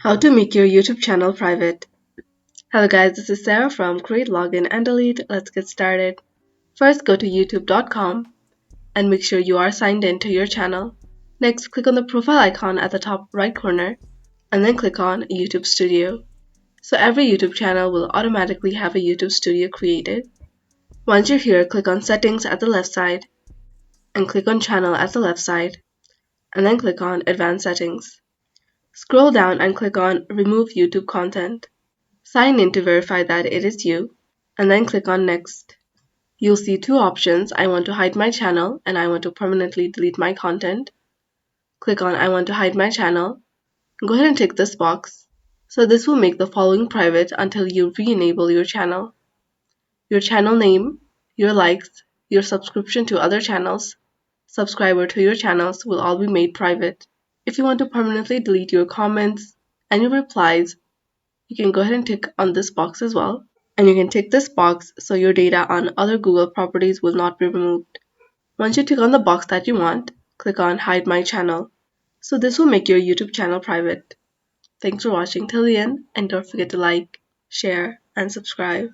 How to make your YouTube channel private. Hello guys, this is Sarah from Create Login and Delete. Let's get started. First, go to youtube.com and make sure you are signed in to your channel. Next, click on the profile icon at the top right corner and then click on YouTube Studio. So every YouTube channel will automatically have a YouTube Studio created. Once you're here, click on Settings at the left side and click on Channel at the left side and then click on Advanced Settings. Scroll down and click on Remove YouTube Content. Sign in to verify that it is you, and then click on Next. You'll see two options: I want to hide my channel and I want to permanently delete my content. Click on I want to hide my channel. Go ahead and tick this box. So this will make the following private until you re-enable your channel. Your channel name, your likes, your subscription to other channels, subscriber to your channels will all be made private. If you want to permanently delete your comments and your replies, you can go ahead and tick on this box as well. And you can tick this box so your data on other Google properties will not be removed. Once you tick on the box that you want, click on Hide My Channel. So this will make your YouTube channel private. Thanks for watching till the end, and don't forget to like, share, and subscribe.